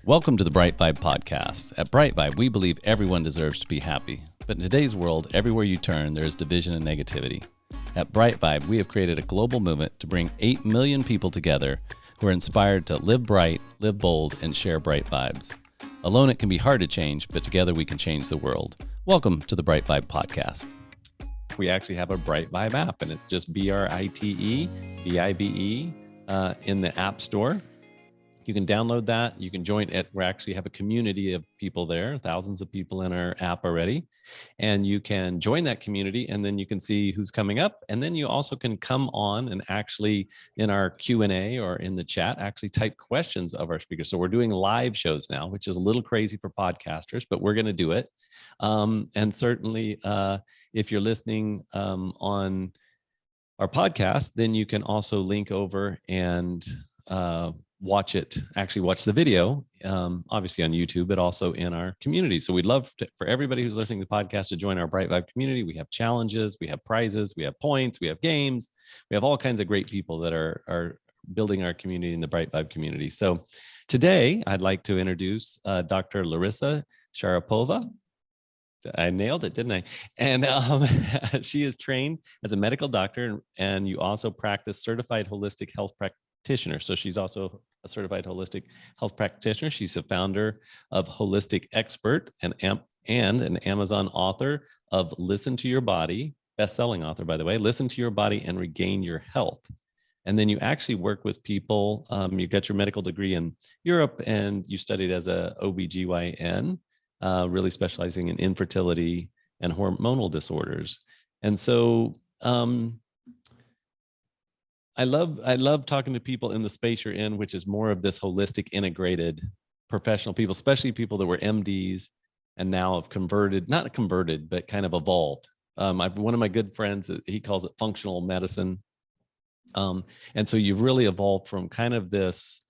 Welcome to the BriteVibe podcast. At BriteVibe, we believe everyone deserves to be happy. But in today's world, everywhere you turn, there is division and negativity. At BriteVibe, we have created a global movement to bring 8 million people together who are inspired to live bright, live bold, and share bright vibes. Alone, it can be hard to change, but together we can change the world. Welcome to the BriteVibe podcast. We actually have a BriteVibe app, and it's just BriteVibe in the App Store. You can download that. You can join it. We actually have a community of people there, thousands of people in our app already. And you can join that community, and then you can see who's coming up. And then you also can come on and actually in our Q&A or in the chat, actually type questions of our speakers. So we're doing live shows now, which is a little crazy for podcasters, but we're going to do it. And certainly if you're listening on our podcast, then you can also link over and watch the video, obviously on YouTube, but also in our community. So we'd love for everybody who's listening to the podcast to join our BriteVibe community. We have challenges, we have prizes, we have points, we have games, we have all kinds of great people that are building our community in the BriteVibe community. So today I'd like to introduce Dr. Larisa Sharipova. I nailed it, didn't I? And she is trained as a medical doctor, and you also practice certified holistic health practitioner. So she's also a certified holistic health practitioner. She's a founder of Holistic Expert and an Amazon author of Listen to Your Body, best-selling author, by the way, Listen to Your Body and Regain Your Health. And then you actually work with people. You got your medical degree in Europe, and you studied as a OBGYN, really specializing in infertility and hormonal disorders. And so I love talking to people in the space you're in, which is more of this holistic, integrated professional people, especially people that were MDs and now have not converted, but kind of evolved. One of my good friends, he calls it functional medicine. And so you've really evolved from kind of this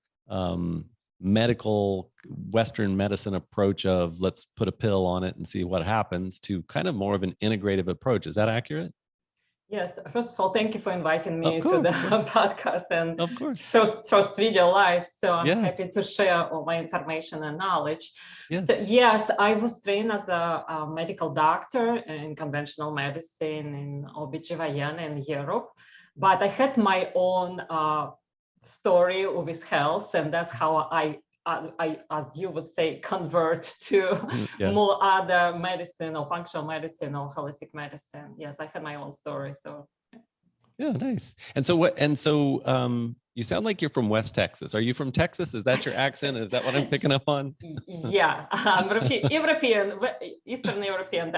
medical Western medicine approach of let's put a pill on it and see what happens to kind of more of an integrative approach. Is that accurate? Yes. First of all, thank you for inviting me to the podcast and of course first video live. So I'm happy to share all my information and knowledge. Yes. So, yes, I was trained as a medical doctor in conventional medicine in OBGYN in Europe, but I had my own story with health, and that's how I, as you would say, convert to more other medicine or functional medicine or holistic medicine. Yes, I had my own story. So yeah, nice. And so you sound like you're from West Texas. Are you from Texas? Is that your accent? Is that what I'm picking up on? Yeah, European, Eastern European.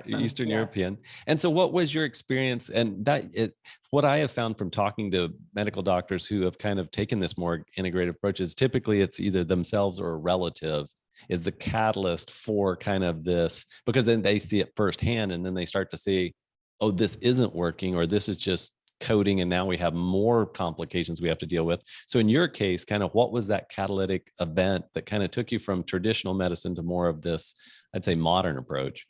Eastern European. And so what was your experience? And what I have found from talking to medical doctors who have kind of taken this more integrated approach is typically it's either themselves or a relative is the catalyst for kind of this, because then they see it firsthand and then they start to see, oh, this isn't working, or this is just coding, and now we have more complications we have to deal with. So in your case, kind of what was that catalytic event that kind of took you from traditional medicine to more of this, I'd say, modern approach?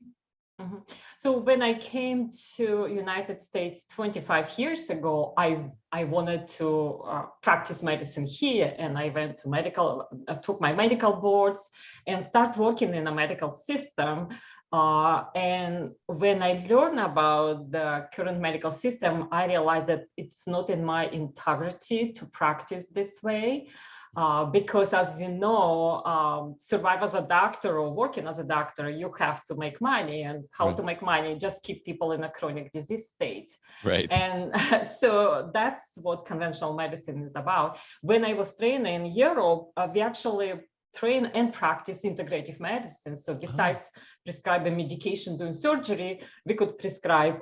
Mm-hmm. So when I came to United States 25 years ago, I wanted to practice medicine here, and I went to took my medical boards and start working in a medical system. And when I learned about the current medical system, I realized that it's not in my integrity to practice this way. Because as we know, survive as a doctor or working as a doctor, you have to make money, and how to make money, just keep people in a chronic disease state. Right. And so that's what conventional medicine is about. When I was training in Europe, we actually train and practice integrative medicine. So besides prescribing medication during surgery, we could prescribe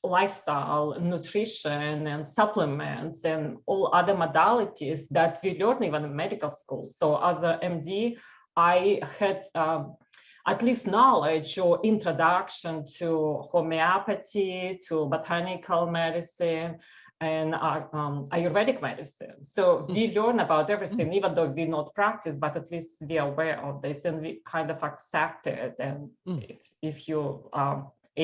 lifestyle, nutrition, and supplements, and all other modalities that we learn even in medical school. So as an MD, I had at least knowledge or introduction to homeopathy, to botanical medicine, and Ayurvedic medicine. So we learn about everything, even though we not practice, but at least we are aware of this and we kind of accept it. And if you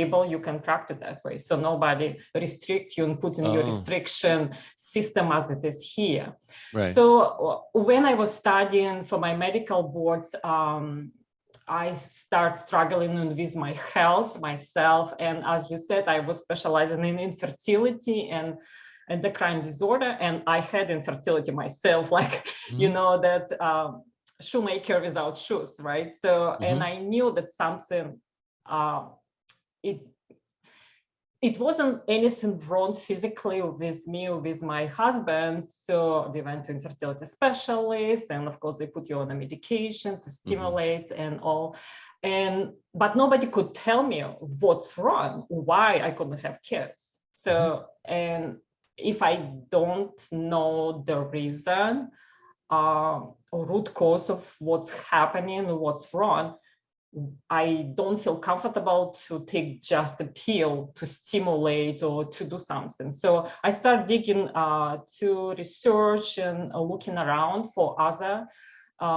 able, you can practice that way. So nobody restrict you and put in your restriction system as it is here. Right. So when I was studying for my medical boards, I start struggling with my health myself. And as you said, I was specializing in infertility and endocrine disorder. And I had infertility myself, like, you know, that shoemaker without shoes, right? So, and I knew that something, it wasn't anything wrong physically with me or with my husband. So we went to infertility specialists, and of course they put you on a medication to stimulate and all. But nobody could tell me what's wrong, why I couldn't have kids. So, and if I don't know the reason or root cause of what's happening, what's wrong, I don't feel comfortable to take just a pill to stimulate or to do something. So I start digging to research and looking around for other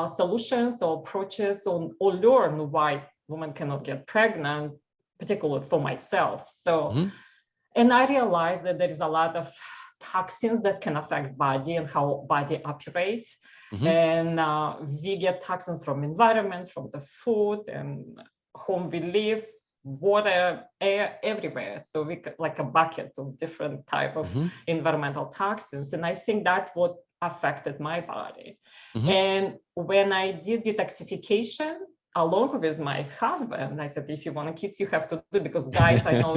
solutions or approaches, or learn why women cannot get pregnant, particularly for myself. So, and I realized that there is a lot of toxins that can affect body and how body operates. And we get toxins from environment, from the food and home we live, water, air, everywhere. So we got like a bucket of different type of environmental toxins. And I think that's what affected my body. And when I did detoxification, along with my husband, I said, if you want kids, you have to do it, because guys, I know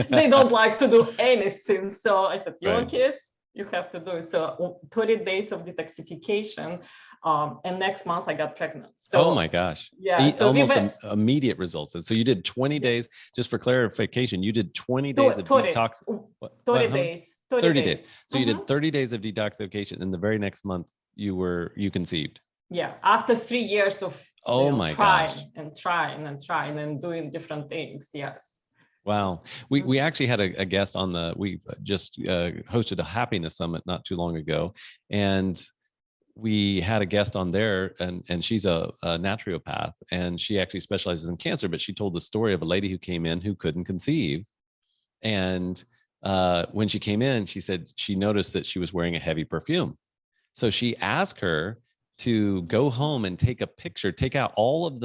they don't like to do anything. So I said, you want kids? You have to do it. So 30 days of detoxification. And next month I got pregnant. So, oh my gosh. Yeah. So almost immediate results. And so you did 20 days, just for clarification, you did 20 days of detox. 30 days. 30 days. So you did 30 days of detoxification, and the very next month you conceived. Yeah. After 3 years of trying and doing different things. Yes. Wow. We actually had a guest on we just hosted a happiness summit not too long ago. And we had a guest on there, and she's a naturopath, and she actually specializes in cancer, but she told the story of a lady who came in who couldn't conceive. And when she came in, she said she noticed that she was wearing a heavy perfume. So she asked her to go home and take a picture, take out all of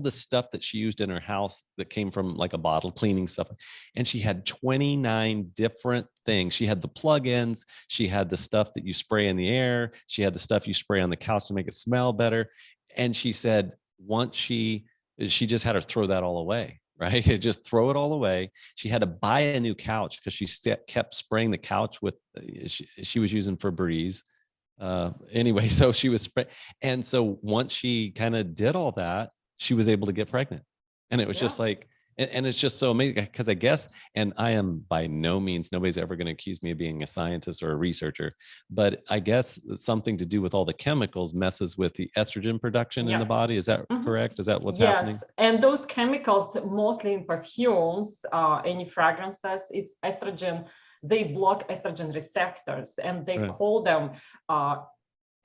the stuff that she used in her house that came from like a bottle, cleaning stuff. And she had 29 different things. She had the plug-ins, she had the stuff that you spray in the air, she had the stuff you spray on the couch to make it smell better. And she said once she just had to throw that all away, right? Just throw it all away. She had to buy a new couch because she kept spraying the couch with, she was using Febreze. Anyway, so she was, and so once she kind of did all that, she was able to get pregnant. And it was just like, and it's just so amazing, because I guess, and I am by no means, nobody's ever going to accuse me of being a scientist or a researcher, but I guess something to do with all the chemicals messes with the estrogen production in the body. Is that correct? Is that what's happening? Yes, and those chemicals, mostly in perfumes, any fragrances, it's estrogen. They block estrogen receptors, and they call them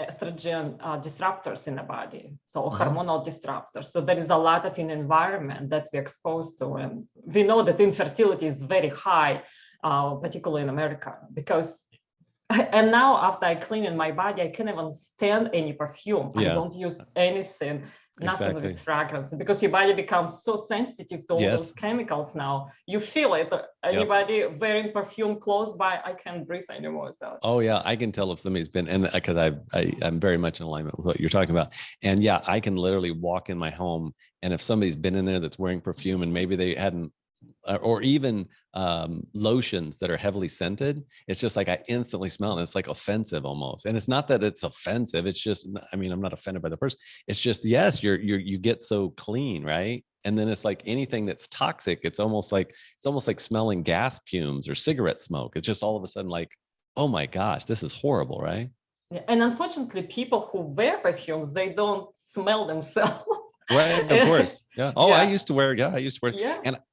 estrogen disruptors in the body, so hormonal disruptors. So there is a lot of an environment that we're exposed to, and we know that infertility is very high, particularly in America, because, and now after I clean in my body, I can't even stand any perfume. I don't use anything. Nothing with fragrance, because your body becomes so sensitive to all those chemicals now. You feel it. Anybody wearing perfume close by, I can't breathe anymore. So. Oh yeah, I can tell if somebody's been, and because I'm very much in alignment with what you're talking about. And yeah, I can literally walk in my home, and if somebody's been in there that's wearing perfume, and maybe they hadn't, or even lotions that are heavily scented, it's just like I instantly smell it. And it's like offensive almost. And it's not that it's offensive. It's just, I mean, I'm not offended by the person. It's just, yes, you get so clean, right? And then it's like anything that's toxic, it's almost like smelling gas fumes or cigarette smoke. It's just all of a sudden like, oh my gosh, this is horrible, right? Yeah. And unfortunately, people who wear perfumes, they don't smell themselves. Right, of course. Yeah. Oh, I used to wear. Yeah.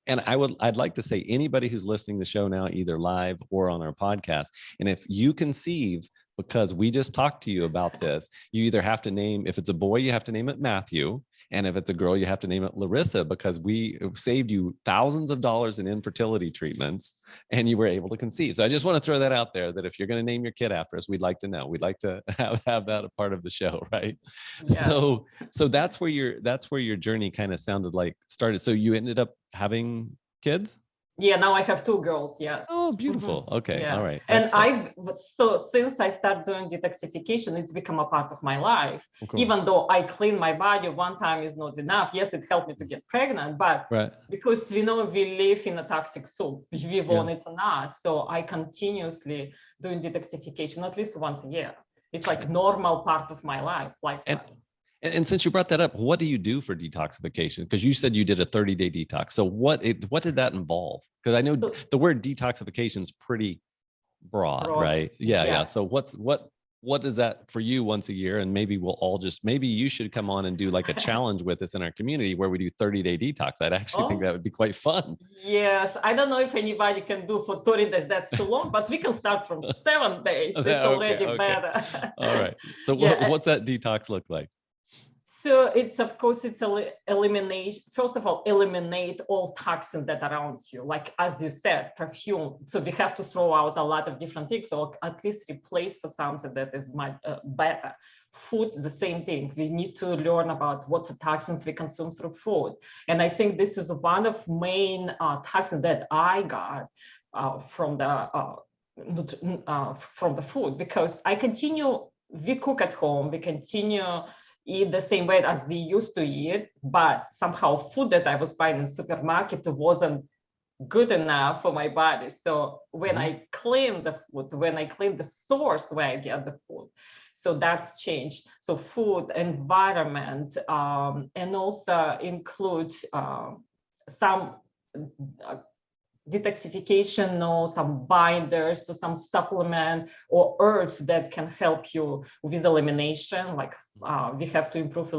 And I'd like to say, anybody who's listening to the show now, either live or on our podcast, and if you conceive, because we just talked to you about this, you either have to name, if it's a boy, you have to name it Matthew. And if it's a girl, you have to name it Larisa, because we saved you thousands of dollars in infertility treatments and you were able to conceive. So I just want to throw that out there, that if you're going to name your kid after us, we'd like to know. We'd like to have that a part of the show, right? Yeah. So that's where your journey kind of sounded like started. So you ended up having kids? Yeah, now I have 2 girls. Yes. Oh, beautiful. Okay. Yeah. All right. And Excellent. so since I started doing detoxification, it's become a part of my life. Of course. Even though I clean my body one time is not enough. Yes, it helped me to get pregnant, but Right. because we know we live in a toxic soup, we want Yeah. it or not. So I continuously doing detoxification at least once a year. It's like normal part of my lifestyle. And since you brought that up, what do you do for detoxification? Because you said you did a 30-day detox. So what did that involve? Because I know the word detoxification is pretty broad, right? Yeah. So what is that for you once a year? And maybe we'll all maybe you should come on and do like a challenge with us in our community where we do 30-day detox. I'd actually think that would be quite fun. Yes. I don't know if anybody can do for 30 days. That's too long, but we can start from 7 days. It's already better. All right. So what's that detox look like? So it's, of course, it's elimination. First of all, eliminate all toxins that are around you. Like, as you said, perfume. So we have to throw out a lot of different things, or at least replace for something that is much better. Food, the same thing. We need to learn about what's the toxins we consume through food. And I think this is one of main toxins that I got from the food, because we cook at home, we continue eat the same way as we used to eat, but somehow food that I was buying in the supermarket wasn't good enough for my body. So when I clean the food, when I clean the source where I get the food, so that's changed. So food, environment, and also include some detoxification or some binders to some supplement or herbs that can help you with elimination. Like we have to improve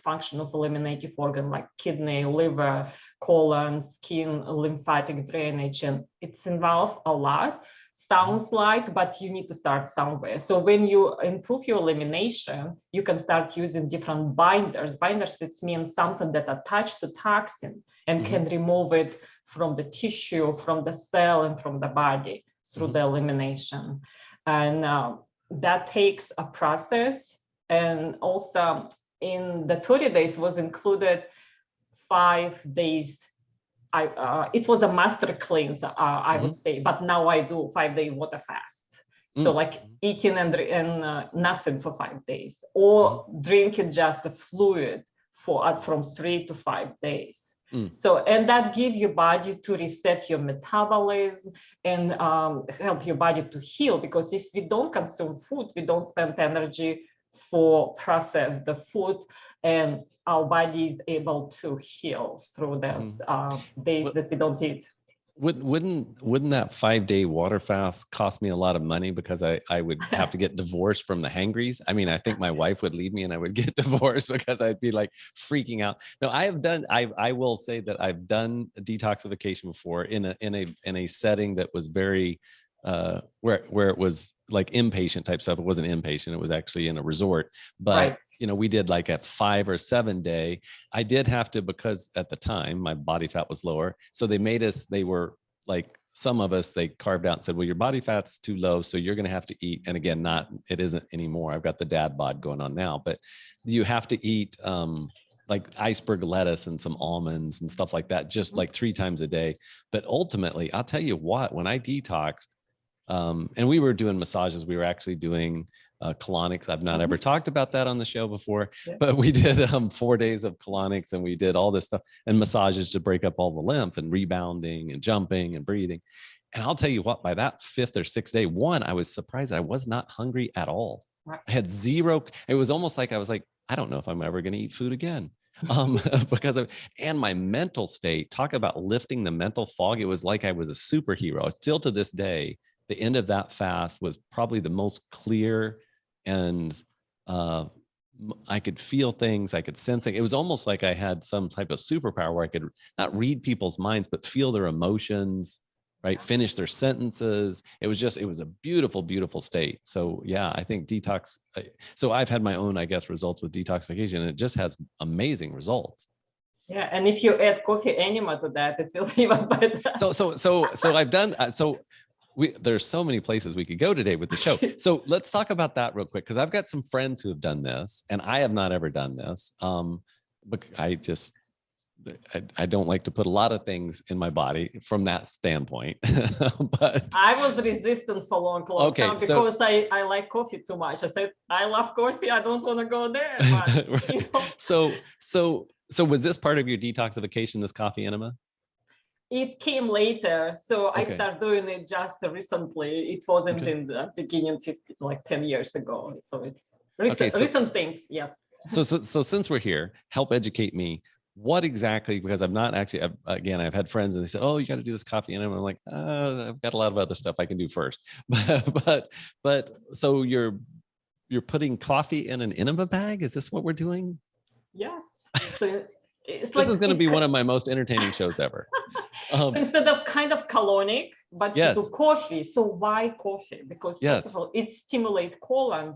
function of eliminative organ like kidney, liver, colon, skin, lymphatic drainage, and it's involved a lot. Sounds like, but you need to start somewhere. So when you improve your elimination, you can start using different binders. Binders, it means something that attach to toxin and can remove it from the tissue, from the cell, and from the body through the elimination. And that takes a process. And also in the 30 days was included 5 days. It was a master cleanse, I would say, but now I do 5-day water fast. So like eating and nothing for 5 days, or drinking just the fluid from 3 to 5 days. So, and that gives your body to reset your metabolism and help your body to heal. Because if we don't consume food, we don't spend energy for process the food, and our body is able to heal through those days that we don't eat. Wouldn't that 5-day water fast cost me a lot of money, because I would have to get divorced from the hangries? I mean, I think my wife would leave me and I would get divorced because I'd be like freaking out. No, I will say that I've done detoxification before in a setting that was very where it was like inpatient type stuff. It wasn't inpatient, it was actually in a resort, but we did like a 5 or 7 day. I did have to, because at the time my body fat was lower. So they were like, some of us, they carved out and said, well, your body fat's too low, so you're going to have to eat. And again, it isn't anymore. I've got the dad bod going on now, but you have to eat like iceberg lettuce and some almonds and stuff like that, just like 3 times a day. But ultimately, I'll tell you what, when I detoxed, and we were doing massages, we were actually doing colonics. I've not ever talked about that on the show before, but we did 4 days of colonics, and we did all this stuff and massages to break up all the lymph and rebounding and jumping and breathing. And I'll tell you what, by that 5th or 6th day, I was surprised I was not hungry at all. I had zero. It was almost like I was like, I don't know if I'm ever going to eat food again. And my mental state, talk about lifting the mental fog. It was like I was a superhero. Still to this day, the end of that fast was probably the most clear, and I could feel things, I could sense it. It was almost like I had some type of superpower where I could not read people's minds, but feel their emotions, right? Finish their sentences. It was a beautiful, beautiful state. So yeah, I think detox. So I've had my own, I guess, results with detoxification, and it just has amazing results. Yeah, and if you add coffee enema to that, it will be even better. So I've done there's so many places we could go today with the show. So let's talk about that real quick, because I've got some friends who have done this, and I have not ever done this. But I don't like to put a lot of things in my body from that standpoint. But I was resistant for a long time because I like coffee too much. I said, I love coffee. I don't want to go there. But, right. So was this part of your detoxification, this coffee enema? It came later. So I started doing it just recently. It wasn't in the beginning, 10 years ago. So it's recent things. Yes. So since we're here, help educate me. What exactly, because I've not actually, again, I've had friends and they said, oh, you got to do this coffee enema. I'm like, I've got a lot of other stuff I can do first. But so you're putting coffee in an enema bag? Is this what we're doing? Yes. So this is going to be one of my most entertaining shows ever. So instead of kind of colonic, but you do coffee. So why coffee? Because first of all, it stimulates colon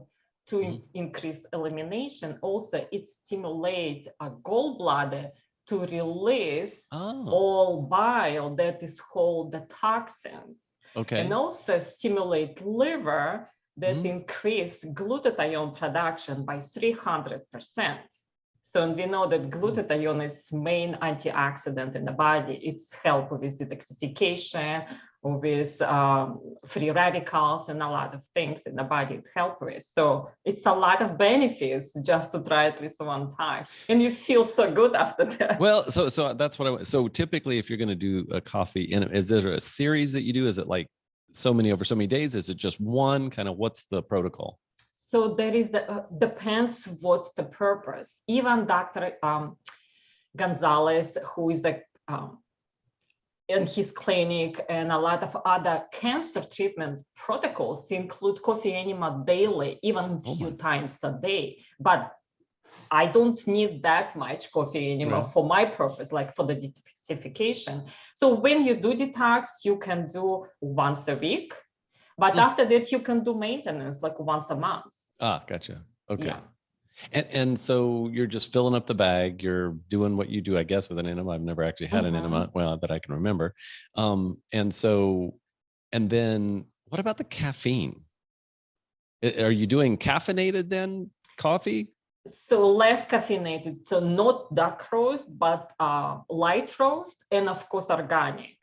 to increase elimination. Also, it stimulates a gallbladder to release all bile that is called the toxins. Okay. And also stimulate liver that increase glutathione production by 300%. So and we know that glutathione is main antioxidant in the body. It's help with detoxification, with free radicals, and a lot of things in the body it helps with. So it's a lot of benefits just to try at least one time, and you feel so good after that. Well, so that's what I want. So typically, if you're going to do a coffee, is there a series that you do? Is it like so many over so many days? Is it just one? Kind of what's the protocol? So there is depends what's the purpose. Even Dr. Gonzalez, who is in his clinic, and a lot of other cancer treatment protocols include coffee enema daily, even a few times a day. But I don't need that much coffee enema for my purpose, like for the detoxification. So when you do detox, you can do once a week. But after that, you can do maintenance like once a month. Ah, gotcha. Okay. Yeah. And so you're just filling up the bag. You're doing what you do, I guess, with an enema. I've never actually had an enema, well, that I can remember. And then what about the caffeine? Are you doing caffeinated then coffee? So less caffeinated. So not dark roast, but light roast, and of course organic.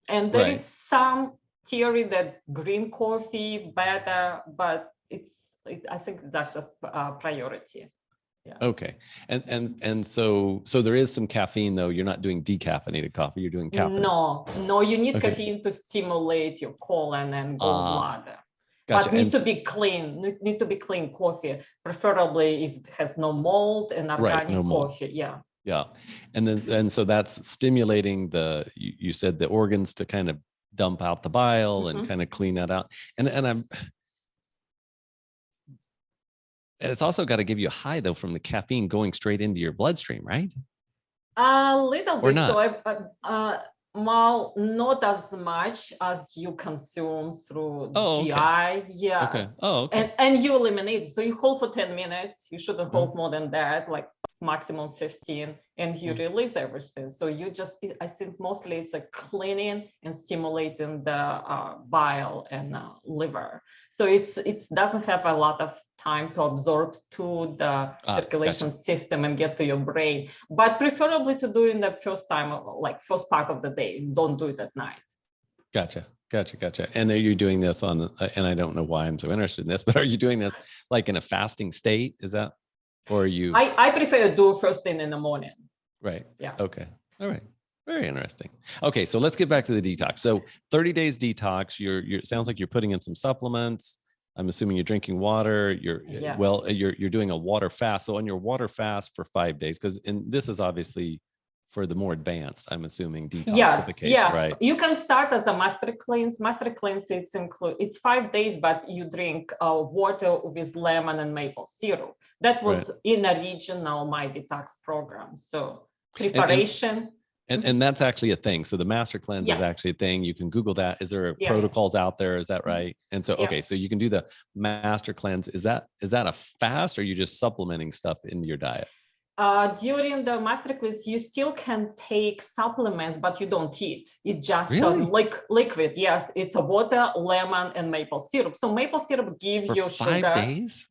And there is some theory that green coffee better, but I think that's just a priority. Yeah. Okay. And so there is some caffeine though. You're not doing decaffeinated coffee. You're doing caffeine. No, you need caffeine to stimulate your colon and gallbladder. Gotcha. But need to be clean coffee, preferably if it has no mold and organic coffee. Yeah. Yeah. And so that's stimulating you said the organs to kind of dump out the bile and kind of clean that out. And it's also got to give you a high though from the caffeine going straight into your bloodstream, right? A little bit. So well, not as much as you consume through GI. Yeah. Okay. Oh, okay. And you eliminate it. So you hold for 10 minutes. You shouldn't hold more than that, like maximum 15, and you release everything. So you just, I think mostly it's a cleaning and stimulating the bile and liver. So it doesn't have a lot of time to absorb to the circulation system and get to your brain, but preferably to do in the first time, like first part of the day. Don't do it at night. Gotcha. And are you doing this and I don't know why I'm so interested in this, but are you doing this like in a fasting state? Is that, or are you? I prefer to do first thing in the morning. Right. Yeah. Okay. All right. Very interesting. Okay. So let's get back to the detox. So 30 days detox, it sounds like you're putting in some supplements. I'm assuming you're drinking water. You're doing a water fast. So on your water fast for 5 days, and this is obviously for the more advanced, I'm assuming, detoxification, right? You can start as a master cleanse. Master cleanse, it's 5 days, but you drink water with lemon and maple syrup. That was in a regional My Detox program. So preparation. And that's actually a thing. So the master cleanse is Yeah, actually a thing. You can Google that. Is there yeah, protocols out there? Is that right? And so, yeah. okay, so you can do the master cleanse. Is that a fast, or are you just supplementing stuff into your diet? During the master cleanse, you still can take supplements, but you don't eat. It's just a Really? liquid. Yes, it's a water, lemon, and maple syrup. So maple syrup gives For you 5 days?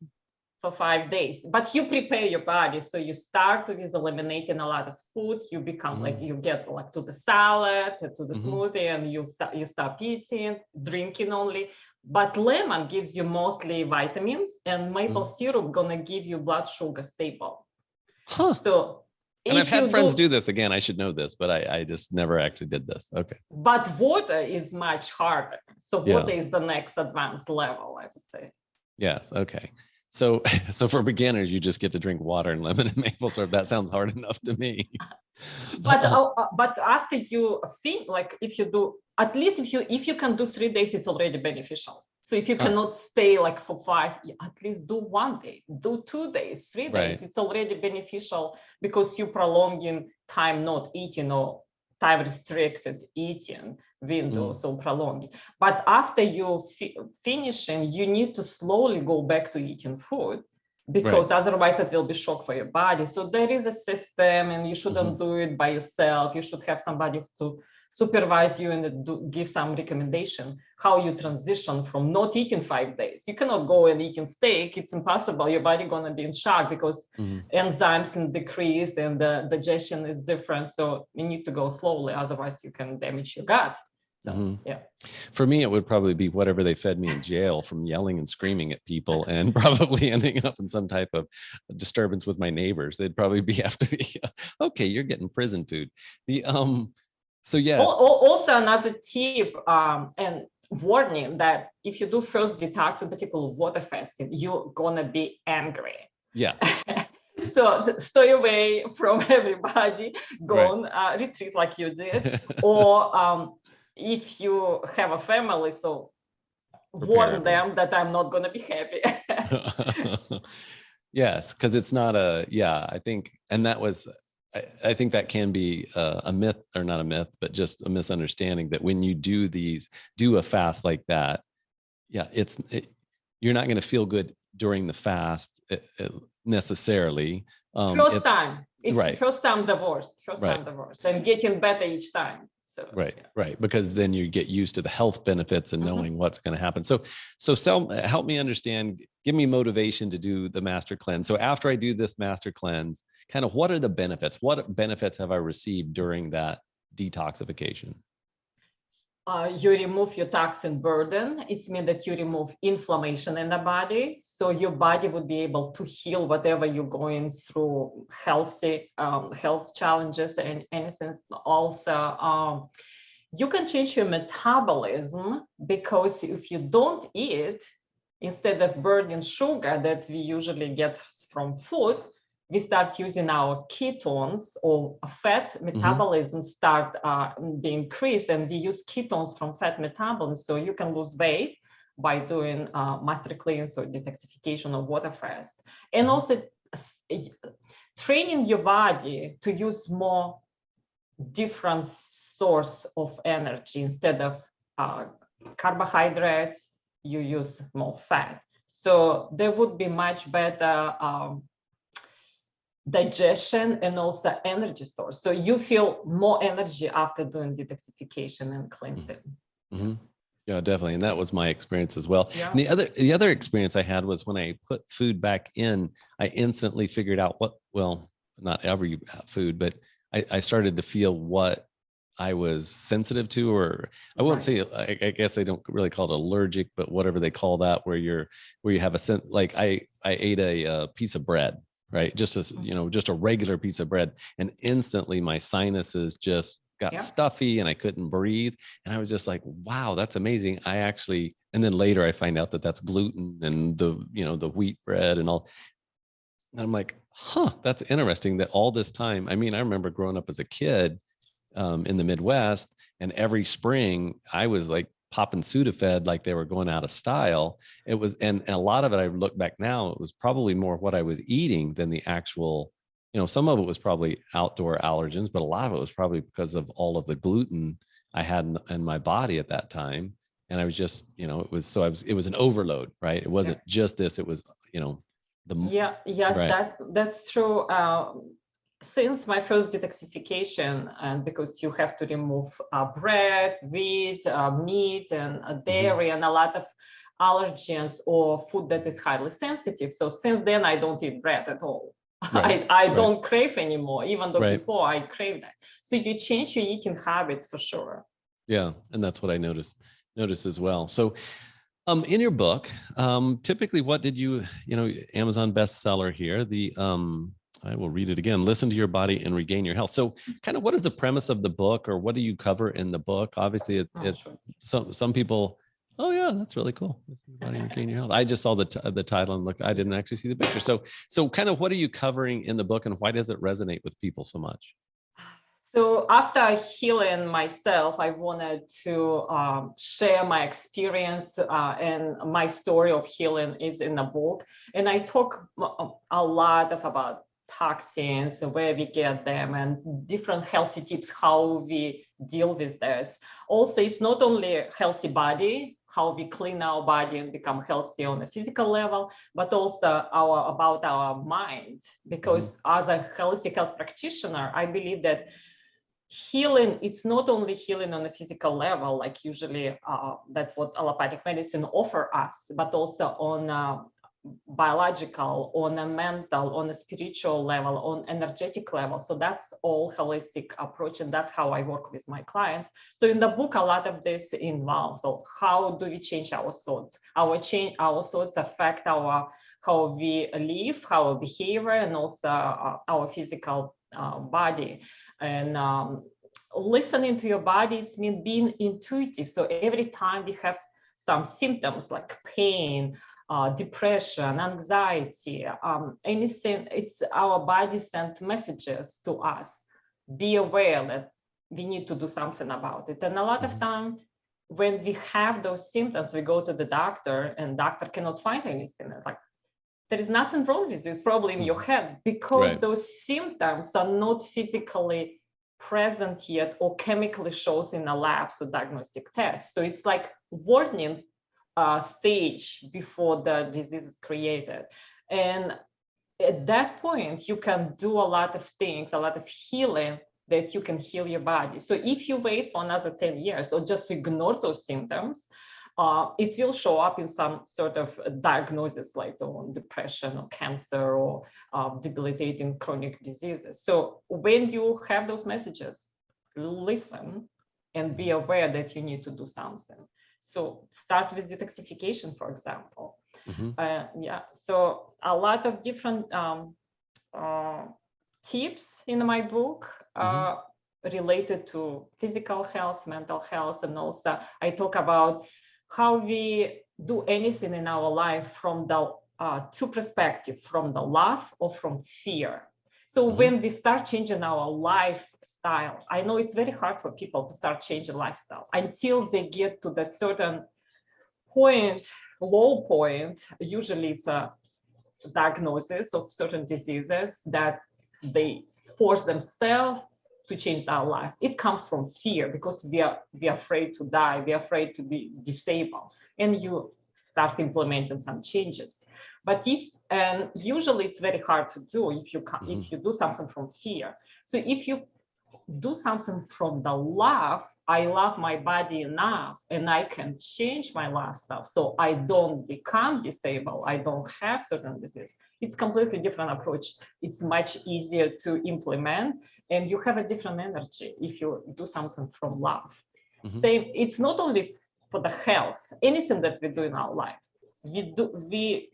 for 5 days, but you prepare your body. So you start with eliminating a lot of food. You become like, Mm, you get like to the salad, to the hmm. smoothie, and you stop eating, drinking only. But lemon gives you mostly vitamins, and maple Mm. syrup gonna give you blood sugar stable. Huh. So And I've if had you friends do do, this. Again, I should know this, but I just never actually did this. Okay. but water is much harder. So Yeah. water is the next advanced level, I would say. Yes. Okay. So, so for beginners, you just get to drink water and lemon and maple syrup. That sounds hard enough to me. But after you think, like, if you do, at least if you can do 3 days, it's already beneficial. So if you Huh. cannot stay like for 5, at least do 1 day, do 2 days, 3 days. Right. It's already beneficial because you prolonging time not eating, or time restricted eating window, Mm. so prolonging. But after you finishing, you need to slowly go back to eating food, Right. because otherwise it will be shock for your body. So there is a system, and you Hmm. shouldn't do it by yourself. You should have somebody to supervise you and give some recommendation how you transition from not eating 5 days. You cannot go and eating steak. It's impossible. Your body gonna be in shock because Hmm. enzymes in decrease and the digestion is different. So you need to go slowly, otherwise you can damage your gut. So Hmm. yeah. For me, it would probably be whatever they fed me in jail from yelling and screaming at people and probably ending up in some type of disturbance with my neighbors. They'd probably be after me. Okay, you're getting prison food. The so yes, Also, another tip and warning, that if you do first detox, in particular water fasting, you're gonna be angry. yeah, So stay away from everybody. right. Go on retreat like you did, or if you have a family, so Prepare warn everyone. them that I'm not gonna be happy. Yes, because it's not a, yeah, I think, and that was, I think that can be a myth, or not a myth, but just a misunderstanding, that when you do a fast like that, yeah, you're not going to feel good during the fast necessarily. First It's time, it's right, first time the worst, right. and getting better each time. So Right, yeah. right. Because then you get used to the health benefits and Mhm. knowing what's going to happen. Help me understand, give me motivation to do the master cleanse. So after I do this master cleanse, kind of what are the benefits? What benefits have I received during that detoxification? You remove your toxin burden. It means that you remove inflammation in the body. So your body would be able to heal whatever you're going through, health challenges and anything. Also, you can change your metabolism, because if you don't eat, instead of burning sugar that we usually get from food, we start using our ketones, or fat Hmm. metabolism start being increased, and we use ketones from fat metabolism. So you can lose weight by doing master cleanse or detoxification or water fast. And Hmm. also training your body to use more different source of energy. Instead of carbohydrates, you use more fat. So there would be much better digestion and also energy source. So you feel more energy after doing detoxification and cleansing. Hmm. Yeah, definitely. And that was my experience as well. Yeah. And the other experience I had was when I put food back in, I instantly figured out well, not every food, but I started to feel what I was sensitive to, or I won't Right. say, I guess they don't really call it allergic, but whatever they call that, where you have a sense, like I ate a piece of bread, right? Just a regular piece of bread. And instantly my sinuses just got Yeah. stuffy and I couldn't breathe. And I was just like, wow, that's amazing. And then later I find out that that's gluten and the wheat bread and all. And I'm like, huh, that's interesting that all this time, I mean, I remember growing up as a kid in the Midwest, and every spring I was like popping Sudafed like they were going out of style. And a lot of it, I look back now, it was probably more what I was eating than the actual some of it was probably outdoor allergens, but a lot of it was probably because of all of the gluten I had in my body at that time. And I was just, it was an overload, right? It wasn't just this, it was, yes, right. that's true. Since my first detoxification, and because you have to remove bread, wheat, meat, and dairy, and a lot of allergens or food that is highly sensitive. So since then, I don't eat bread at all. Right. I don't crave anymore, even though Right. before I craved that. So you change your eating habits for sure. Yeah, and that's what I noticed as well. So in your book, typically what did you, Amazon bestseller here, I will read it again, Listen to Your Body and Regain Your Health. So kind of what is the premise of the book, or what do you cover in the book? Obviously some people, oh yeah, that's really cool. Listen to Your Body and Regain Your Health. I just saw the title and looked, I didn't actually see the picture. So kind of what are you covering in the book, and why does it resonate with people so much? So after healing myself, I wanted to share my experience, and my story of healing is in the book. And I talk a lot about toxins, where we get them, and different healthy tips, how we deal with this. Also, it's not only a healthy body, how we clean our body and become healthy on a physical level, but also about our mind. Because as a health practitioner, I believe that healing, it's not only healing on a physical level, like usually that's what allopathic medicine offer us, but also on a biological, on a mental, on a spiritual level, on energetic level. So that's all holistic approach, and that's how I work with my clients. So in the book, a lot of this involves, so how do we change our thoughts? Our thoughts affect how we live, our behavior, and also our physical body. And listening to your body means being intuitive. So every time we have some symptoms like pain, depression, anxiety, anything, it's our body sent messages to us. Be aware that we need to do something about it. And a lot of time when we have those symptoms, we go to the doctor, and doctor cannot find anything. It's like, there is nothing wrong with you. It's probably in your head, because those symptoms are not physically present yet or chemically shows in a lab, so diagnostic test. So it's like warning stage before the disease is created. And at that point, you can do a lot of things, a lot of healing, that you can heal your body. So if you wait for another 10 years or just ignore those symptoms, it will show up in some sort of diagnosis, like on depression or cancer or debilitating chronic diseases. So when you have those messages, listen and be aware that you need to do something. So start with detoxification, for example. So a lot of different tips in my book related to physical health, mental health, and also I talk about how we do anything in our life from the two perspectives, from the love or from fear. So when we start changing our lifestyle, I know it's very hard for people to start changing lifestyle until they get to the certain point, low point. Usually it's a diagnosis of certain diseases that they force themselves to change our life. It comes from fear, because we are afraid to die, we are afraid to be disabled, and you start implementing some changes. But usually it's very hard to do if you do something from fear. So if you do something from the love, I love my body enough and I can change my lifestyle so I don't become disabled, I don't have certain disease. It's completely different approach. It's much easier to implement, and you have a different energy if you do something from love. Same, it's not only for the health, anything that we do in our life, we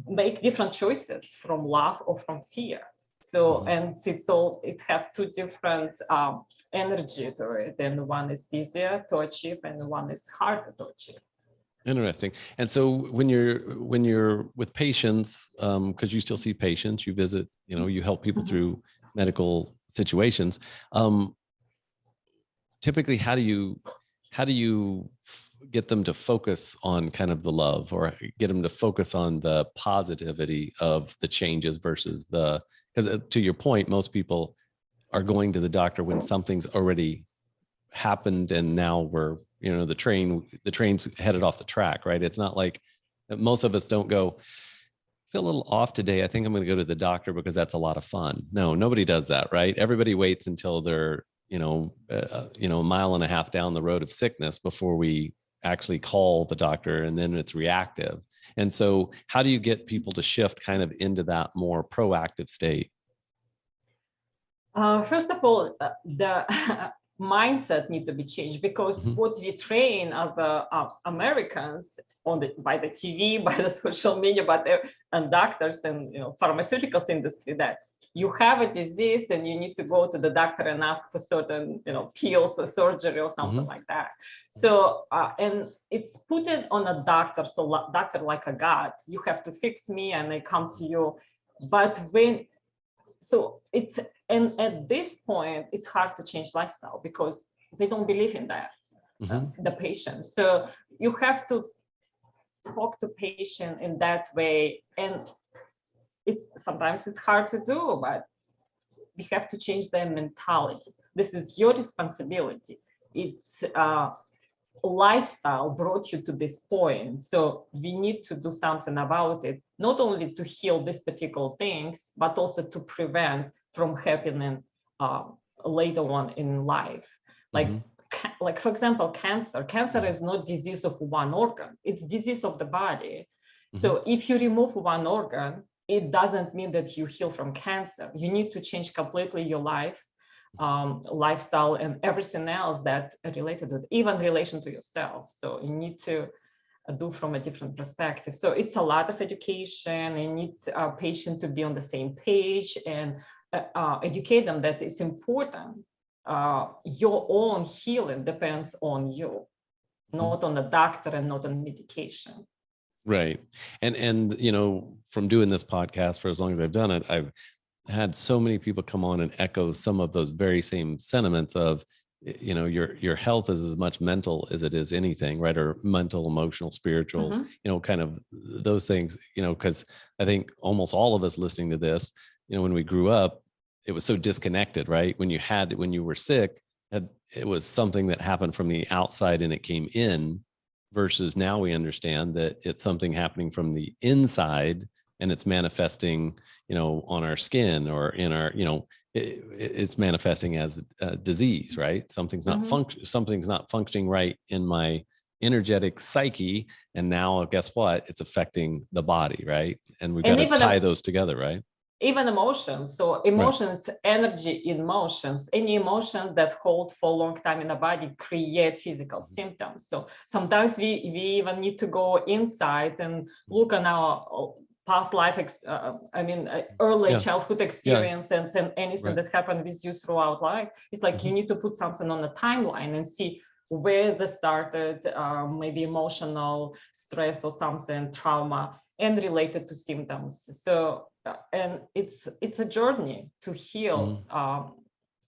make different choices from love or from fear. So, and it have two different energy to it, and one is easier to achieve and one is harder to achieve. Interesting. And so when you're with patients, because you still see patients, you visit, you help people through medical situations. Typically, how do you get them to focus on kind of the love, or get them to focus on the positivity of the changes versus because to your point, most people are going to the doctor when something's already happened and now we're, the train's headed off the track, right? It's not like most of us don't go, feel a little off today, I think I'm going to go to the doctor because that's a lot of fun. No, nobody does that, right? Everybody waits until they're a mile and a half down the road of sickness before we actually call the doctor, and then it's reactive. And so how do you get people to shift kind of into that more proactive state? First of all, the mindset need to be changed, because what we train as Americans by the TV, by the social media, and doctors and pharmaceuticals industry, that you have a disease and you need to go to the doctor and ask for certain pills or surgery or something like that. So and it's put it on a doctor, so doctor like a god, you have to fix me and I come to you. But and at this point it's hard to change lifestyle because they don't believe in that, the patient. So you have to talk to patient in that way, and sometimes it's hard to do, but we have to change their mentality. This is your responsibility. It's lifestyle brought you to this point, so we need to do something about it, not only to heal these particular things, but also to prevent from happening later on in life. Like for example, cancer is not disease of one organ, it's disease of the body. So if you remove one organ, it doesn't mean that you heal from cancer. You need to change completely your life, lifestyle, and everything else that related to it, even relation to yourself. So you need to do from a different perspective. So it's a lot of education. You need a patient to be on the same page and educate them that it's important. Your own healing depends on you, not on the doctor and not on medication. Right. And from doing this podcast for as long as I've done it, I've had so many people come on and echo some of those very same sentiments of, your health is as much mental as it is anything, right? Or mental, emotional, spiritual, kind of those things, because I think almost all of us listening to this, when we grew up, it was so disconnected, right? When you were sick, it was something that happened from the outside and it came in, versus now we understand that it's something happening from the inside and it's manifesting, on our skin or in our, it's manifesting as a disease, right? Something's not functioning right in my energetic psyche. And now guess what? It's affecting the body, right? And we've got to tie those together, right? Even emotions. So emotions, energy in motions, any emotion that hold for a long time in the body create physical symptoms. So sometimes we even need to go inside and look on our past life, early childhood experiences and anything that happened with you throughout life. It's like you need to put something on a timeline and see where this started, maybe emotional stress or something, trauma, and related to symptoms. So and it's a journey to heal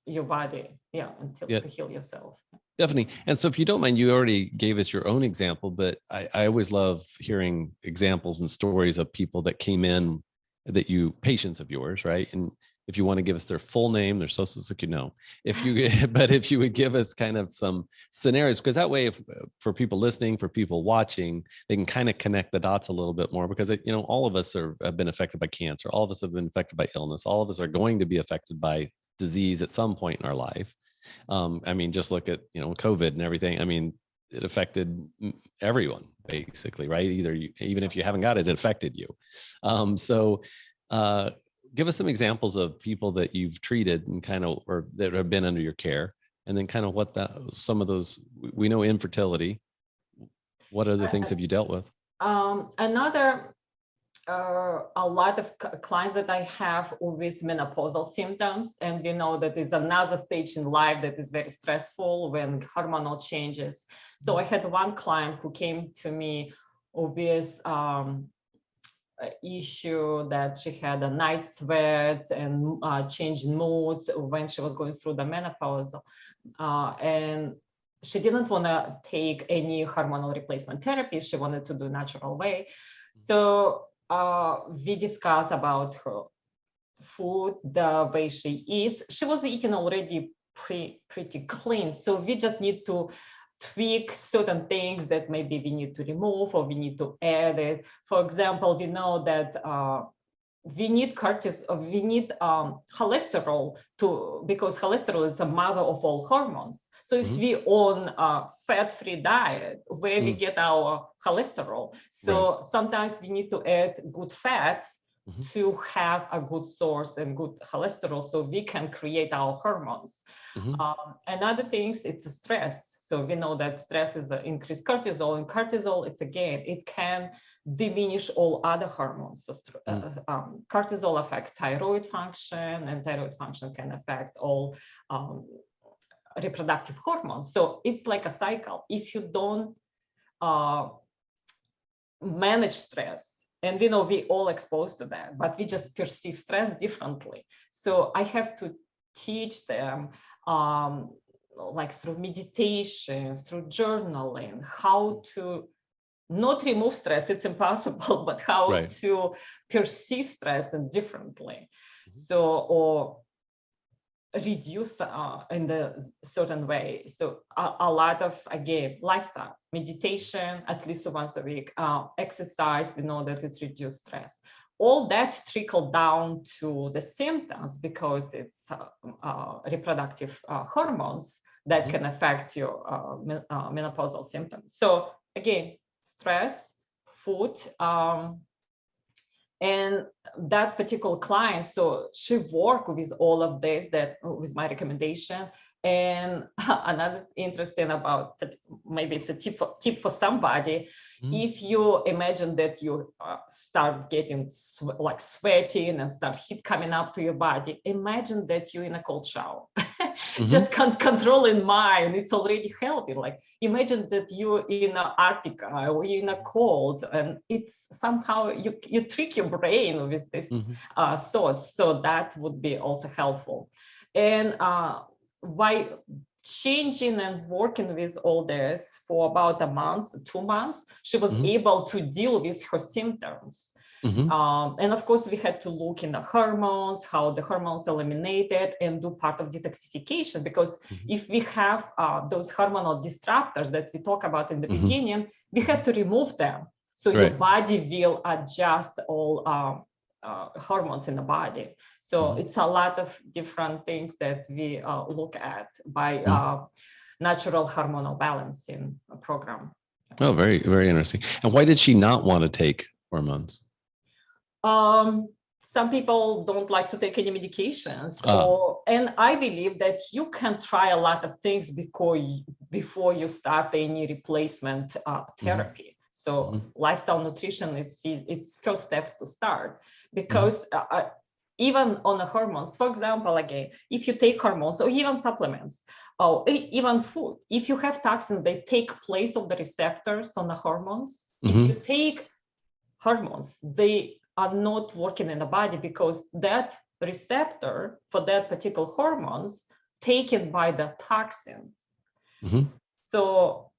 your body, to heal yourself. Definitely. And so if you don't mind, you already gave us your own example, but I always love hearing examples and stories of people that came in patients of yours, right? And if you want to give us their full name, their social security, but if you would give us kind of some scenarios, because that way, for people listening, for people watching, they can kind of connect the dots a little bit more, because all of us have been affected by cancer. All of us have been affected by illness. All of us are going to be affected by disease at some point in our life. Just look at, COVID and everything. It affected everyone basically, right? Even if you haven't got it, it affected you. Give us some examples of people that you've treated and or that have been under your care, and then kind of some of those, we know infertility. What other things have you dealt with? A lot of clients that I have with menopausal symptoms, and we know that is another stage in life that is very stressful when hormonal changes. So I had one client who came to me with issue that she had a night sweats and change in moods when she was going through the menopause, and she didn't want to take any hormonal replacement therapy. She wanted to do natural way. So we discussed about her food, the way she eats. She was eating already pretty clean. So we just need to tweak certain things that maybe we need to remove or we need to add it. For example, we know that we need cholesterol because cholesterol is the mother of all hormones. So if we own a fat-free diet, where we get our cholesterol? So sometimes we need to add good fats to have a good source and good cholesterol so we can create our hormones. Another thing, it's a stress. So we know that stress is increased cortisol, and cortisol, it can diminish all other hormones. So cortisol affects thyroid function, and thyroid function can affect all reproductive hormones. So it's like a cycle. If you don't manage stress, and we know we all exposed to that, but we just perceive stress differently. So I have to teach them like through meditation, through journaling, how to not remove stress, it's impossible, but how to perceive stress differently. So, or reduce in the certain way. So a lot of, again, lifestyle, meditation, at least once a week, exercise, we know that it reduces stress. All that trickle down to the symptoms because it's reproductive hormones that can affect your menopausal symptoms. So again, stress, food, and that particular client, so she worked with all of this, that with my recommendation. And another interesting about that, maybe it's a tip for somebody. If you imagine that you start getting like sweating and start heat coming up to your body, imagine that you're in a cold shower. Just can't control in mind, it's already healthy. Like imagine that you're in Antarctica or you're in a cold, and it's somehow you trick your brain with this thoughts. So that would be also helpful. And by changing and working with all this for about a month, 2 months, she was able to deal with her symptoms. And of course, we had to look in the hormones, how the hormones eliminated, and do part of detoxification. Because if we have those hormonal disruptors that we talk about in the beginning, we have to remove them. So your body will adjust all hormones in the body. So it's a lot of different things that we look at by natural hormonal balancing program. Oh, very, very interesting. And why did she not want to take hormones? Some people don't like to take any medications, and I believe that you can try a lot of things before you start any replacement therapy. So lifestyle nutrition, it's first steps to start, because even on the hormones, for example, again, if you take hormones or even supplements or even food, if you have toxins, they take place of the receptors on the hormones. If you take hormones, they are not working in the body because that receptor for that particular hormones taken by the toxins. So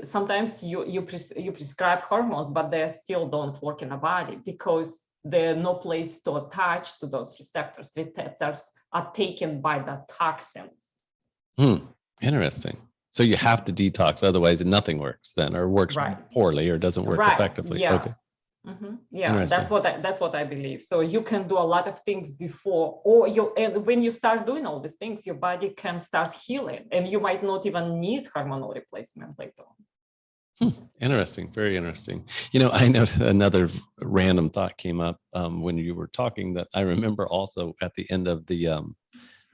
sometimes you prescribe hormones, but they still don't work in the body because there's no place to attach to those receptors. Receptors are taken by the toxins. Interesting. So you have to detox, otherwise nothing works then, or works poorly, or doesn't work effectively. Yeah. Okay. Yeah, that's what I believe. So you can do a lot of things before, and when you start doing all these things, your body can start healing, and you might not even need hormonal replacement later on. Interesting. Very interesting. You know, I know another random thought came up when you were talking that I remember also at the end of the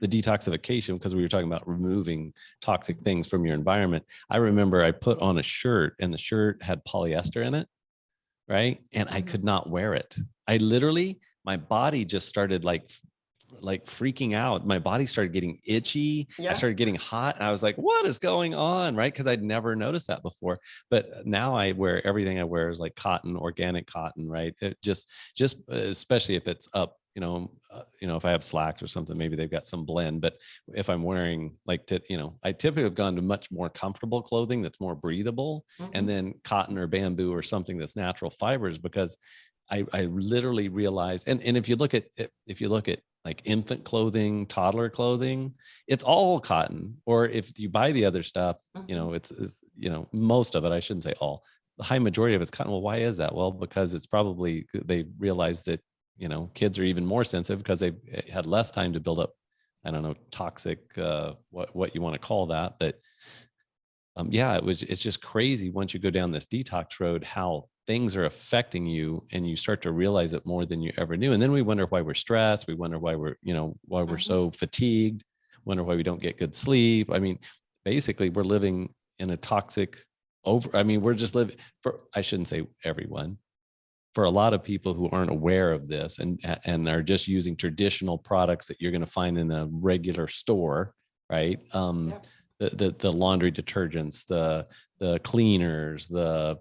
detoxification, because we were talking about removing toxic things from your environment. I remember I put on a shirt, and the shirt had polyester in it. Right. And I could not wear it. I literally, my body just started like freaking out. My body started getting itchy. I started getting hot. And I was like, what is going on? Right. Because I'd never noticed that before. But now everything I wear is like cotton, organic cotton. Right. It just especially if it's up if I have slacks or something, maybe they've got some blend. But if I'm wearing I typically have gone to much more comfortable clothing that's more breathable, and then cotton or bamboo or something that's natural fibers, because I literally realized, and if you look at like infant clothing, toddler clothing, it's all cotton. Or if you buy the other stuff, it's most of it, I shouldn't say all, the high majority of it's cotton. Well, why is that? Well, because it's probably, they realize that, kids are even more sensitive because they've had less time to build up, I don't know, toxic, what you want to call that. But it's just crazy once you go down this detox road, how things are affecting you, and you start to realize it more than you ever knew. And then we wonder why we're stressed. We wonder why we're so fatigued, wonder why we don't get good sleep. I mean, basically we're living in a toxic we're just living I shouldn't say everyone, for a lot of people who aren't aware of this and are just using traditional products that you're going to find in a regular store, right? The laundry detergents, the cleaners, the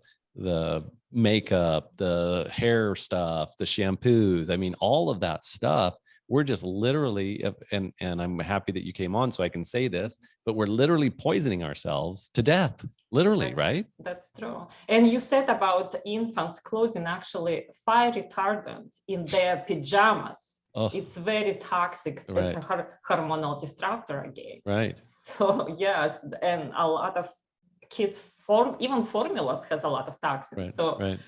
makeup, the hair stuff, the shampoos. I mean, all of that stuff, we're just literally, and I'm happy that you came on so I can say this, but we're literally poisoning ourselves to death, literally, right? That's true. And you said about infants' clothing, actually fire retardant in their pajamas. Oh, it's very toxic. Right. It's a hormonal disruptor again. Right. So yes, and a lot of kids, even formulas has a lot of toxins. Right. So right.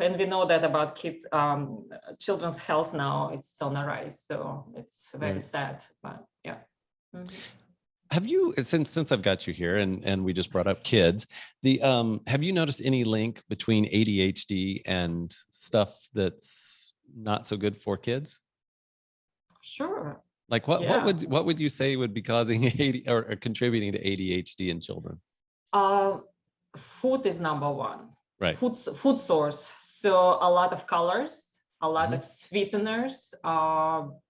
And we know that about kids, children's health now, it's on the rise. So it's very sad, but yeah. Have you, since I've got you here, and we just brought up kids, have you noticed any link between ADHD and stuff that's not so good for kids? Sure. Like what would you say would be causing or contributing to ADHD in children? Food is number one. Right. Food source. So a lot of colors, a lot of sweeteners,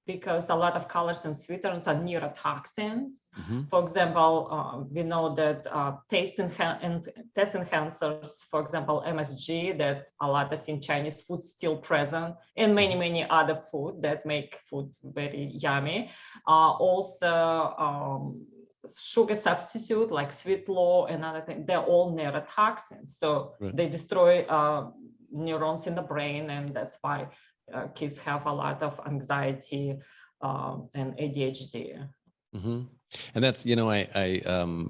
because a lot of colors and sweeteners are neurotoxins. For example, we know that taste enhancers, for example, MSG, that a lot of in Chinese food still present, and many other food that make food very yummy. Also, sugar substitute like sweet low and other things, they're all neurotoxins. So they destroy neurons in the brain, and that's why kids have a lot of anxiety and ADHD. And that's, I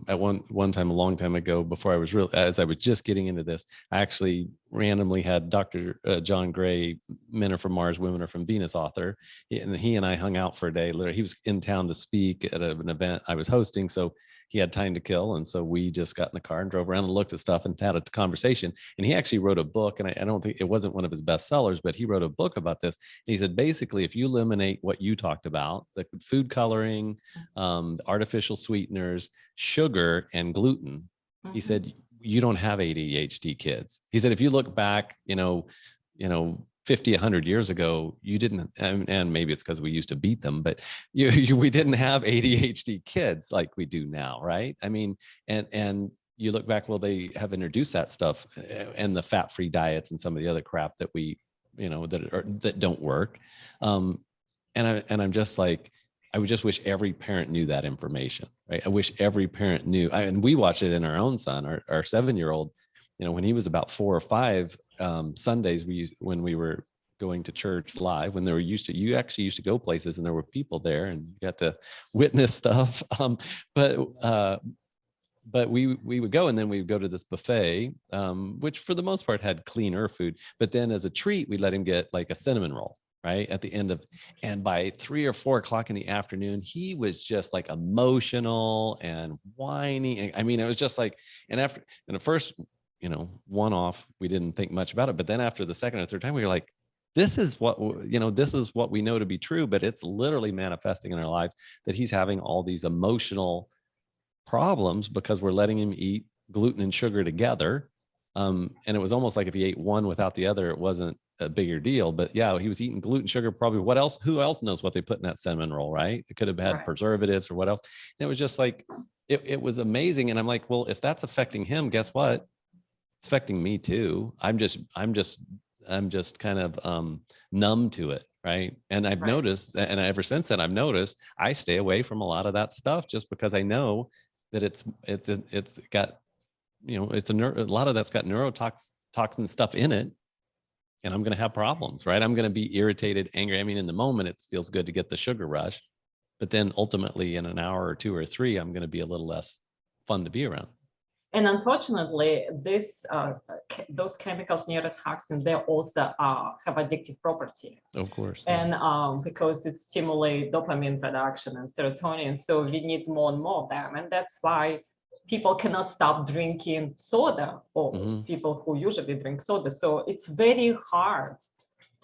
at one time, a long time ago, before I was as I was just getting into this, I actually randomly had Dr. John Gray, Men Are From Mars, Women Are From Venus author. He and I hung out for a day. Literally, he was in town to speak at an event I was hosting. So he had time to kill. And so we just got in the car and drove around and looked at stuff and had a conversation. And he actually wrote a book, and I don't think it wasn't one of his best sellers, but he wrote a book about this. And he said, basically, if you eliminate what you talked about, the food coloring, artificial sweeteners, sugar, and gluten, he said, you don't have ADHD kids. He said, if you look back, 50, 100 years ago, you didn't, and maybe it's because we used to beat them, but we didn't have ADHD kids like we do now, right? I mean, and you look back, well, they have introduced that stuff and the fat-free diets and some of the other crap that we, that don't work. And I'm just like, I would just wish every parent knew that information, right? I wish every parent knew, and we watched it in our own son, our 7-year-old, when he was about 4 or 5, Sundays, when we were going to church live, when you actually used to go places and there were people there and you got to witness stuff. But we would go, and then we would go to this buffet, which for the most part had cleaner food. But then as a treat, we let him get like a cinnamon roll, right at the end of, and by 3 or 4 o'clock in the afternoon, he was just like emotional and whiny. I mean, it was just like, and at first, one off, we didn't think much about it. But then after the second or third time, we were like, this is what we know to be true, but it's literally manifesting in our lives that he's having all these emotional problems because we're letting him eat gluten and sugar together. And it was almost like if he ate one without the other, it wasn't a bigger deal. But yeah, he was eating gluten, sugar, probably what else? Who else knows what they put in that cinnamon roll, right? It could have had preservatives or what else. And it was just like, it was amazing. And I'm like, well, if that's affecting him, guess what? It's affecting me too. I'm just kind of numb to it, right? And I've Right. noticed that, and ever since then, I've noticed I stay away from a lot of that stuff just because I know that it's got, you know, a lot of that's got neurotoxin stuff in it, and I'm going to have problems, right? I'm going to be irritated, angry. I mean, in the moment, it feels good to get the sugar rush, but then ultimately, in an hour or two or three, I'm going to be a little less fun to be around. And unfortunately, those chemicals, neurotoxins, they also have addictive property. Of course. And because it stimulates dopamine production and serotonin, so we need more and more of them. And that's why people cannot stop drinking soda, or people who usually drink soda. So it's very hard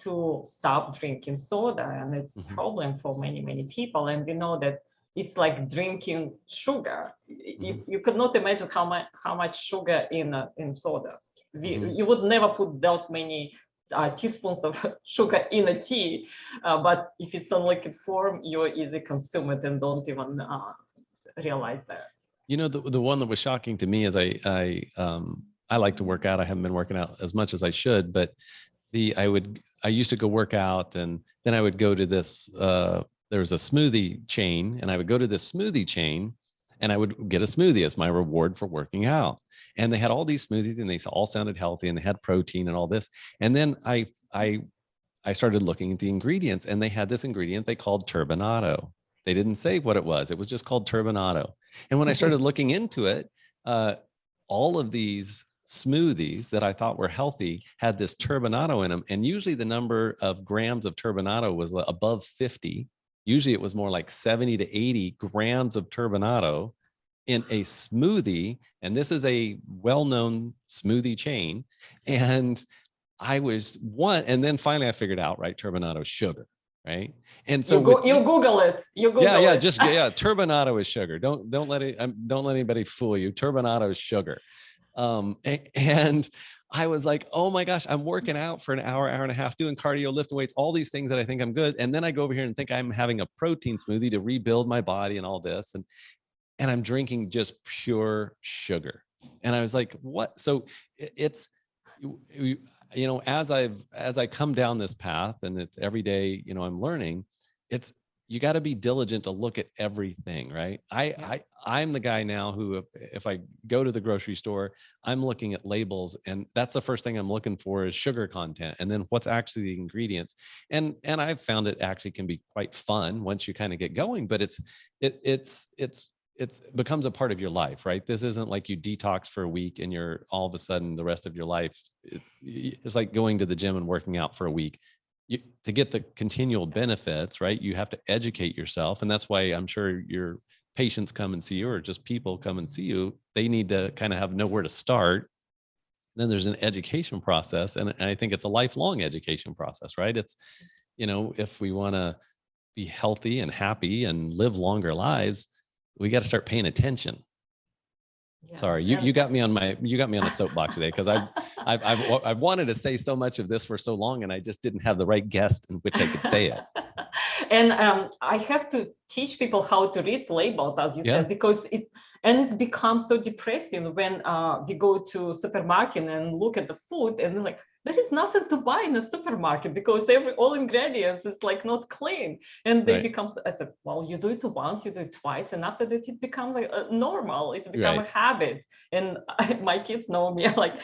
to stop drinking soda, and it's a problem for many, many people. And we know that it's like drinking sugar. You could not imagine how much sugar in soda. You would never put that many teaspoons of sugar in a tea, but if it's on liquid form, you easily consume it and don't even realize that. You know, the one that was shocking to me is I like to work out. I haven't been working out as much as I should, but I used to go work out, and then I would go to this there was a smoothie chain, and I would go to this smoothie chain and I would get a smoothie as my reward for working out. And they had all these smoothies, and they all sounded healthy, and they had protein and all this. And then I started looking at the ingredients, and they had this ingredient they called turbinado. They didn't say what it was. It was just called turbinado. And when I started looking into it, all of these smoothies that I thought were healthy had this turbinado in them. And usually the number of grams of turbinado was above 50. Usually it was more like 70 to 80 grams of turbinado in a smoothie. And this is a well-known smoothie chain. And and then finally I figured out, right, turbinado is sugar, right? And so you Google it. turbinado is sugar. Don't let anybody fool you. Turbinado is sugar. And I was like, oh my gosh, I'm working out for an hour and a half, doing cardio, lifting weights, all these things that I think I'm good. And then I go over here and think I'm having a protein smoothie to rebuild my body and all this. And I'm drinking just pure sugar. And I was like, what? So it's, you know, as I come down this path, and it's every day, you know, I'm learning, you got to be diligent to look at everything, right? I'm the guy now who, if I go to the grocery store, I'm looking at labels, and that's the first thing I'm looking for is sugar content, and then what's actually the ingredients. And I've found it actually can be quite fun once you kind of get going, but it becomes a part of your life, right? This isn't like you detox for a week and you're all of a sudden the rest of your life. It's like going to the gym and working out for a week. To get the continual benefits, right, you have to educate yourself. And that's why I'm sure your patients come and see you, or just people come and see you. They need to kind of know where to start. Then there's an education process. And I think it's a lifelong education process, right? It's, you know, if we want to be healthy and happy and live longer lives, we got to start paying attention. Yeah. Sorry, you got me on a soapbox today, because I've wanted to say so much of this for so long, and I just didn't have the right guest in which I could say it. And I have to teach people how to read labels, as you said, because it's become so depressing when we go to supermarket and look at the food, and like, there is nothing to buy in a supermarket because all ingredients is like not clean, and they become. I said, well, you do it once, you do it twice, and after that it becomes like normal. It's become a habit, and my kids know me. Like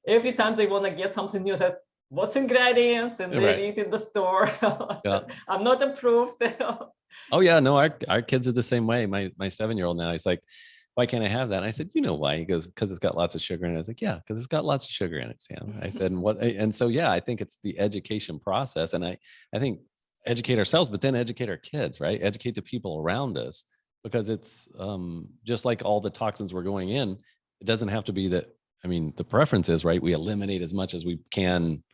every time they want to get something new, that what's ingredients, and they read in the store. I'm not approved. Oh yeah, no, our kids are the same way. My 7-year-old now, he's like, why can't I have that? And I said, you know why? He goes, because it's got lots of sugar in it. I was like, yeah, because it's got lots of sugar in it, Sam. I said, and so yeah, I think it's the education process, and I think educate ourselves, but then educate our kids, right? Educate the people around us, because it's just like all the toxins we're going in. It doesn't have to be that. I mean, the preference is, right, we eliminate as much as we can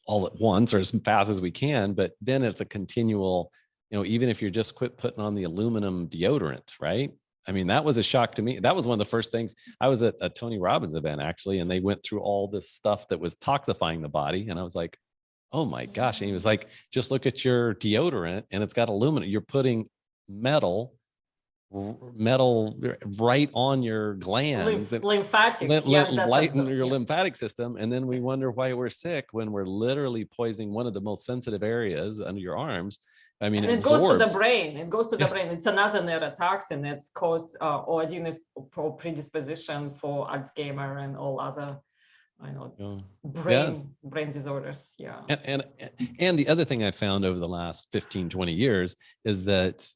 all at once or as fast as we can, but then it's a continual, you know, even if you're just quit putting on the aluminum deodorant, right? I mean, that was a shock to me. That was one of the first things. I was at a Tony Robbins event, actually, and they went through all this stuff that was toxifying the body. And I was like, oh my gosh. And he was like, just look at your deodorant, and it's got aluminum. You're putting metal metal right on your glands and Lymphatic, yes, that's lighten your yeah. lymphatic system. And then we wonder why we're sick when we're literally poisoning one of the most sensitive areas under your arms. I mean, and it it goes to the absorbs. brain. It goes to the brain. It's another neurotoxin. It's caused predisposition for Alzheimer and all other, I know, brain disorders. Yeah. And the other thing I found over the last 15, 20 years is that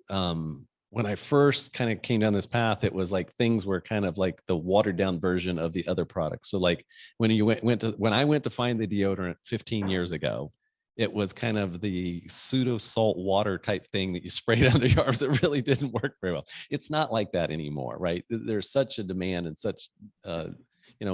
when I first kind of came down this path, it was like things were kind of like the watered down version of the other products. So like when I went to find the deodorant 15 years ago, it was kind of the pseudo salt water type thing that you sprayed under your arms. It really didn't work very well. It's not like that anymore, right? There's such a demand and such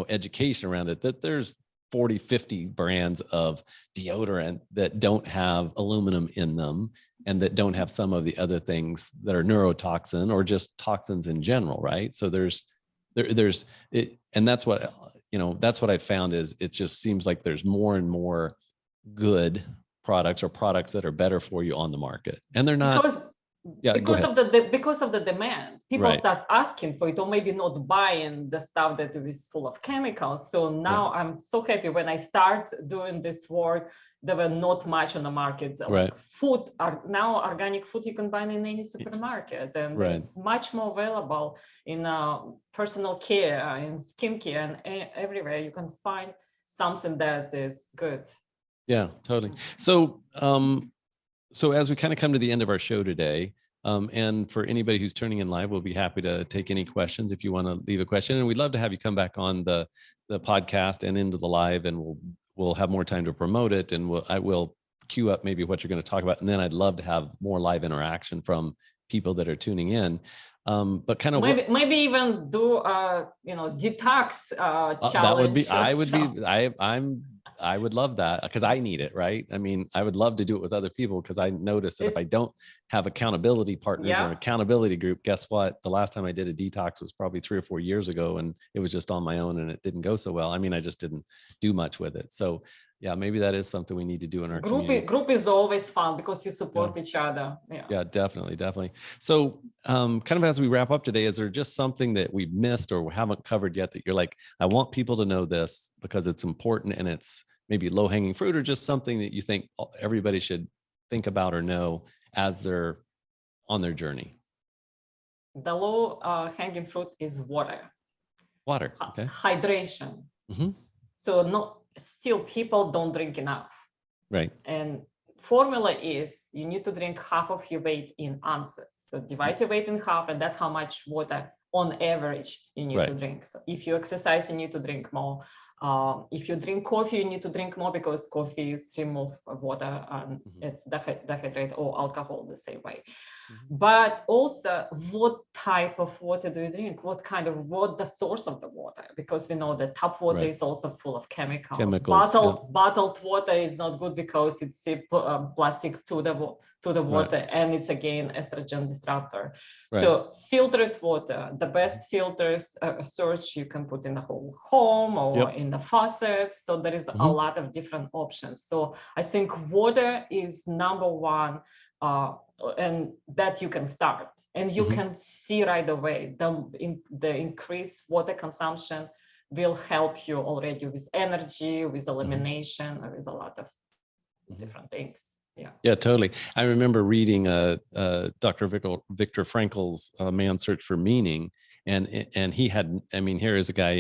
education around it that there's 40, 50 brands of deodorant that don't have aluminum in them and that don't have some of the other things that are neurotoxin or just toxins in general, right? So there's it, and that's what I found is it just seems like there's more and more good products or products that are better for you on the market, and they're not because of the demand. People start asking for it, or maybe not buying the stuff that is full of chemicals. So now I'm so happy when I start doing this work. There were not much on the market. Like food are now organic food you can buy in any supermarket, and there's much more available in personal care, in skincare, and everywhere you can find something that is good. Yeah, totally. So, so as we kind of come to the end of our show today, and for anybody who's tuning in live, we'll be happy to take any questions if you want to leave a question. And we'd love to have you come back on the podcast and into the live, and we'll have more time to promote it. And I will queue up maybe what you're going to talk about. And then I'd love to have more live interaction from people that are tuning in. But kind of maybe even do detox challenge. That would be I would love that because I need it, right? I mean, I would love to do it with other people because I noticed that if I don't have accountability partners or an accountability group, guess what? The last time I did a detox was probably 3 or 4 years ago, and it was just on my own and it didn't go so well. I mean, I just didn't do much with it. So yeah, maybe that is something we need to do in our community. Group is always fun because you support each other. Yeah, definitely. So kind of as we wrap up today, is there just something that we've missed or haven't covered yet that you're like, I want people to know this because it's important and it's maybe low-hanging fruit, or just something that you think everybody should think about or know as they're on their journey? The low-hanging fruit is water. Water, okay. Hydration. Mm-hmm. So still people don't drink enough. Right. And formula is you need to drink half of your weight in ounces. So divide your weight in half, and that's how much water on average you need to drink. So if you exercise, you need to drink more. If you drink coffee, you need to drink more because coffee is remove water and it's dehydrate or alcohol the same way. But also, what type of water do you drink? What the source of the water? Because we know that tap water is also full of chemicals. Bottled water is not good because it's plastic to the water, and it's again estrogen disruptor. So filtered water, the best filters search you can put in the whole home or in the faucets. So there is a lot of different options. So I think water is number one. And that you can start, and you can see right away the increased water consumption will help you already with energy, with elimination, with a lot of different things. Yeah, totally. I remember reading Dr. Viktor Frankl's Man's Search for Meaning, and he had, I mean, here is a guy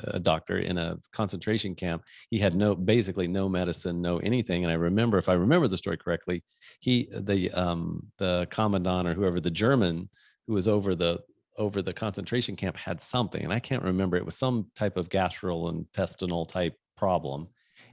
a doctor in a concentration camp. He had basically no medicine, no anything. And I remember, if I remember the story correctly, the commandant or whoever, the German who was over the concentration camp had something, and I can't remember. It was some type of gastrointestinal type problem.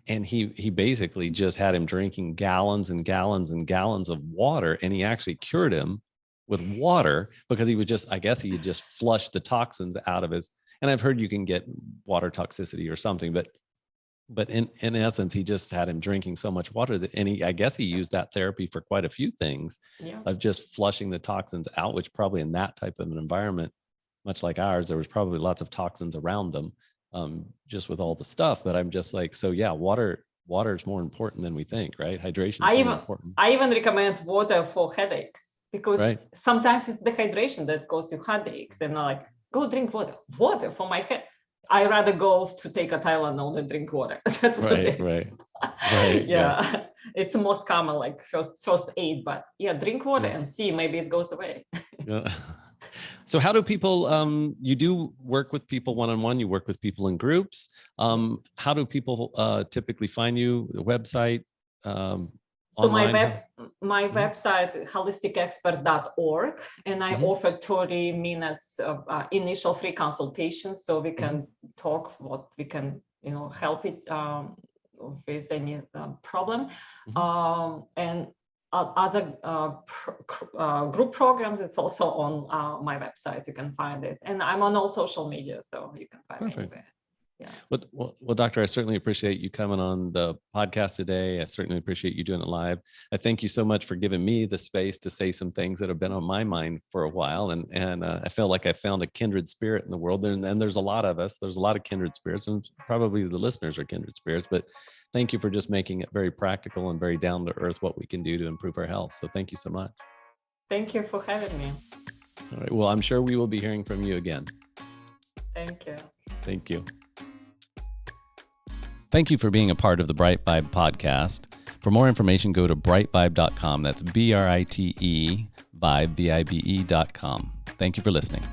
And he basically just had him drinking gallons and gallons and gallons of water, and he actually cured him with water because I guess he had just flushed the toxins out of his. And I've heard you can get water toxicity or something, but in essence, he just had him drinking so much water I guess he used that therapy for quite a few things of just flushing the toxins out, which probably in that type of an environment, much like ours, there was probably lots of toxins around them. Just with all the stuff, but I'm just like, so yeah, water is more important than we think, right? Hydration is more important. I even recommend water for headaches. because Right. sometimes it's dehydration that causes you headaches, and I'm like, go drink water for my head. I rather go to take a Tylenol than drink water. That's what it Right. is. Right. Yeah, Yes. it's the most common, like first aid, but yeah, drink water Yes. and see, maybe it goes away. Yeah. So how do people, you do work with people one-on-one, you work with people in groups. How do people typically find you, the website, So my online? website, holisticexpert.org, and I Mhm. offer 30 minutes of initial free consultation, so we can talk what we can, help it with any problem. And other group programs, it's also on my website. You can find it, and I'm on all social media, so you can find me Perfect. anywhere. Yeah. Well, Doctor, I certainly appreciate you coming on the podcast today. I certainly appreciate you doing it live. I thank you so much for giving me the space to say some things that have been on my mind for a while. And I feel like I found a kindred spirit in the world. And there's a lot of us. There's a lot of kindred spirits, and probably the listeners are kindred spirits. But thank you for just making it very practical and very down to earth what we can do to improve our health. So thank you so much. Thank you for having me. All right. Well, I'm sure we will be hearing from you again. Thank you. Thank you. Thank you for being a part of the BriteVibe podcast. For more information, go to britevibe.com. That's BRITE Vibe, VIBE.com. Thank you for listening.